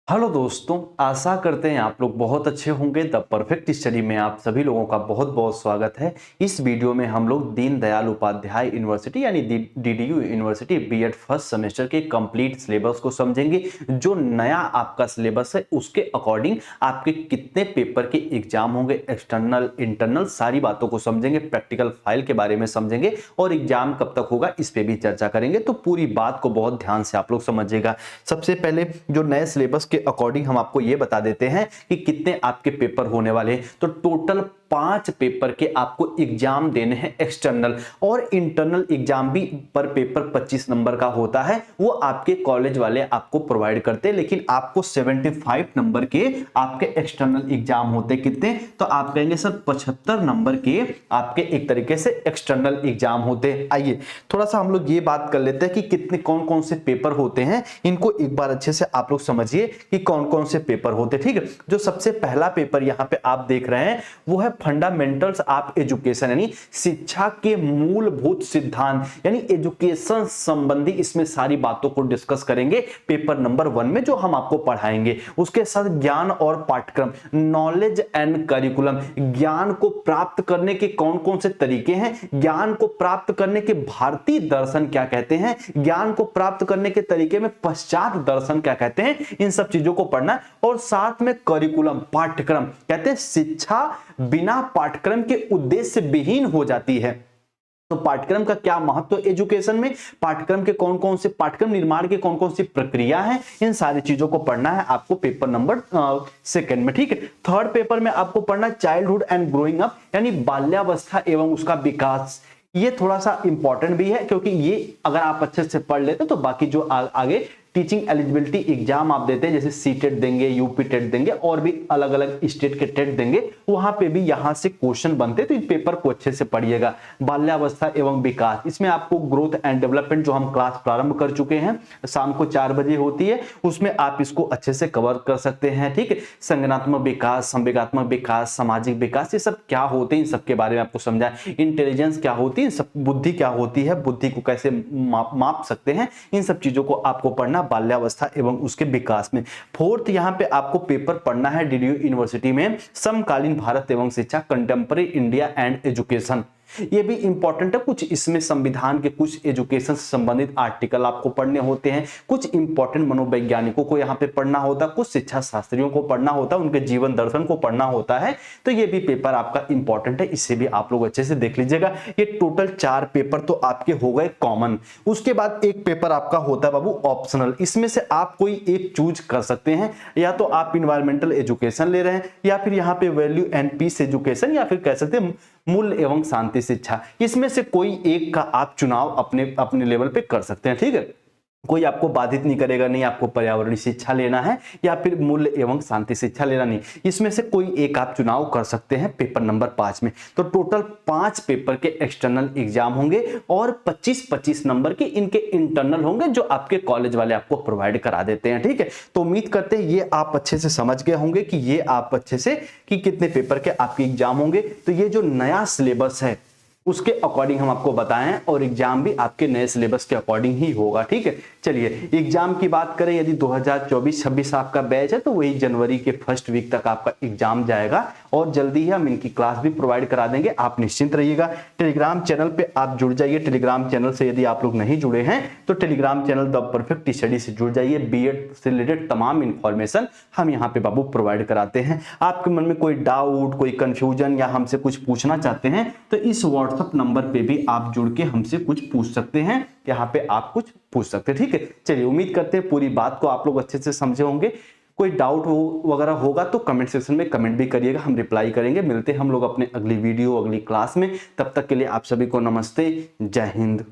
Hello दोस्तों, आशा करते हैं आप लोग बहुत अच्छे होंगे। द परफेक्ट स्टडी में आप सभी लोगों का बहुत बहुत स्वागत है। इस वीडियो में हम लोग दीनदयाल उपाध्याय यूनिवर्सिटी यानी DDU university BEd first semester के कंप्लीट सिलेबस को समझेंगे। जो नया आपका सिलेबस है उसके अकॉर्डिंग आपके कितने पेपर के एग्जाम होंगे, एक्सटर्नल इंटरनल सारी बातों को समझेंगे, प्रैक्टिकल फाइल के बारे में समझेंगे और एग्जाम कब तक होगा इस पे भी चर्चा करेंगे। तो पूरी बात को बहुत ध्यान से आप लोग समझिएगा। सबसे पहले जो नए सिलेबस के अकॉर्डिंग हम आपको यह बता देते हैं कि कितने आपके पेपर होने वाले हैं। तो टोटल 5 पेपर के आपको एग्जाम देने हैं एक्सटर्नल, और इंटरनल एग्जाम भी पर पेपर 25 नंबर का होता है। वो आपके कॉलेज वाले आपको प्रोवाइड करते हैं, लेकिन आपको 75 नंबर के आपके एक्सटर्नल एग्जाम होते कितने, तो आप कहेंगे सर 75 नंबर के आपके एक तरीके से एक्सटर्नल एग्जाम होते। आइए थोड़ा सा हम लोग ये बात कर लेते हैं कि कितने कौन कौन से पेपर होते हैं। इनको एक बार अच्छे से आप लोग समझिए कि कौन कौन से पेपर होते। ठीक है, जो सबसे पहला पेपर यहां पे आप देख रहे हैं वो है फंडामेंटल्स ऑफ एजुकेशन, यानी शिक्षा के मूलभूत सिद्धांत, यानी एजुकेशन संबंधी इसमें सारी बातों को डिस्कस करेंगे पेपर नंबर 1 में, जो हम आपको पढ़ाएंगे। उसके साथ ज्ञान और पाठ्यक्रम, नॉलेज एंड करिकुलम, ज्ञान को प्राप्त करने के कौन कौन से तरीके हैं, ज्ञान को प्राप्त करने के भारतीय दर्शन क्या कहते हैं, ज्ञान को प्राप्त करने के तरीके में पश्चात दर्शन क्या कहते हैं, इन सब चीजों को पढ़ना। और साथ में करिकुलम, पाठ्यक्रम, कहते हैं शिक्षा बिना पाठ्यक्रम के उद्देश्य विहीन हो जाती है। तो पाठ्यक्रम का क्या महत्व एजुकेशन में, पाठ्यक्रम के कौन कौन से पाठ्यक्रम निर्माण के कौन कौन सी प्रक्रिया है, इन सारी चीजों को पढ़ना है आपको पेपर नंबर 2 में। ठीक है, थर्ड पेपर में आपको पढ़ना चाइल्डहुड एंड ग्रोइंग अप, यानी बाल्यावस्था एवं उसका विकास। ये थोड़ा सा इंपॉर्टेंट भी है, क्योंकि ये अगर आप अच्छे से पढ़ लेते तो बाकी जो आगे टीचिंग एलिजिबिलिटी एग्जाम आप देते हैं, जैसे सीटेट देंगे, यूपी टेट देंगे और भी अलग अलग स्टेट के टेट देंगे, वहां पे भी यहां से क्वेश्चन बनते हैं। तो इस पेपर को अच्छे से पढ़िएगा। बाल्यावस्था एवं विकास, इसमें आपको ग्रोथ एंड डेवलपमेंट जो हम क्लास प्रारंभ कर चुके हैं, शाम को 4 बजे होती है, उसमें आप इसको अच्छे से कवर कर सकते हैं। ठीक है, संज्ञानात्मक विकास, संवेगात्मक विकास, सामाजिक विकास, ये सब क्या होते हैं इन सबके बारे में आपको समझाएं। इंटेलिजेंस क्या होती है, सब बुद्धि क्या होती है, बुद्धि को कैसे माप सकते हैं, इन सब चीजों को आपको पढ़ना बाल्यावस्था एवं उसके विकास में। फोर्थ यहां पे आपको पेपर पढ़ना है डीडीयू यूनिवर्सिटी में समकालीन भारत एवं शिक्षा, कंटेम्पररी इंडिया एंड एजुकेशन। ये भी इंपॉर्टेंट है। कुछ इसमें संविधान के कुछ एजुकेशन से संबंधित आर्टिकल आपको पढ़ने होते हैं, कुछ इंपॉर्टेंट मनोवैज्ञानिकों को यहाँ पे पढ़ना होता है, कुछ शिक्षा शास्त्रियों को पढ़ना होता है, उनके जीवन दर्शन को पढ़ना होता है। तो ये भी पेपर आपका इंपॉर्टेंट है, इससे भी आप लोग अच्छे से देख लीजिएगा। ये टोटल 4 पेपर तो आपके हो गए कॉमन। उसके बाद एक पेपर आपका होता है बाबू ऑप्शनल। इसमें से आप कोई एक चूज कर सकते हैं, या तो आप इन्वायरमेंटल एजुकेशन ले रहे हैं, या फिर यहाँ पे वैल्यू एंड पीस एजुकेशन, या फिर कह सकते हैं मूल्य एवं शांति शिक्षा। इसमें से कोई एक का आप चुनाव अपने अपने लेवल पे कर सकते हैं। ठीक है, कोई आपको बाधित नहीं करेगा, नहीं आपको पर्यावरणीय शिक्षा लेना है या फिर मूल्य एवं शांति शिक्षा लेना, नहीं, इसमें से कोई एक आप चुनाव कर सकते हैं पेपर नंबर 5 में। तो टोटल 5 पेपर के एक्सटर्नल एग्जाम होंगे और 25-25 नंबर के इनके इंटरनल होंगे, जो आपके कॉलेज वाले आपको प्रोवाइड करा देते हैं। ठीक है, तो उम्मीद करते हैं ये आप अच्छे से समझ गए होंगे कि ये आप अच्छे से कि कितने पेपर के आपके एग्जाम होंगे। तो ये जो नया सिलेबस है उसके अकॉर्डिंग हम आपको बताएं, और एग्जाम भी आपके नए सिलेबस के अकॉर्डिंग ही होगा। ठीक है, चलिए एग्जाम की बात करें, यदि 2024-26 आपका बैच है तो वही जनवरी के फर्स्ट वीक तक आपका एग्जाम जाएगा, और जल्दी ही हम इनकी क्लास भी प्रोवाइड करा देंगे। आप निश्चिंत रहिएगा। टेलीग्राम चैनल पे आप जुड़ जाइए। टेलीग्राम चैनल से यदि आप लोग नहीं जुड़े हैं तो Telegram channel the perfect study से जुड़ जाइए। बीएड से रिलेटेड तमाम इंफॉर्मेशन हम यहाँ पे बाबू प्रोवाइड कराते हैं। आपके मन में कोई डाउट, कोई कंफ्यूजन या हमसे कुछ पूछना चाहते हैं तो इस व्हाट्सएप नंबर पे भी आप जुड़ के हमसे कुछ पूछ सकते हैं। यहाँ पे आप कुछ पूछ सकते हैं। ठीक है, चलिए उम्मीद करते हैं पूरी बात को आप लोग अच्छे से समझे होंगे। कोई डाउट वगैरह होगा तो कमेंट सेक्शन में कमेंट भी करिएगा, हम रिप्लाई करेंगे। मिलते हैं हम लोग अपने अगली वीडियो, अगली क्लास में। तब तक के लिए आप सभी को नमस्ते, जय हिंद।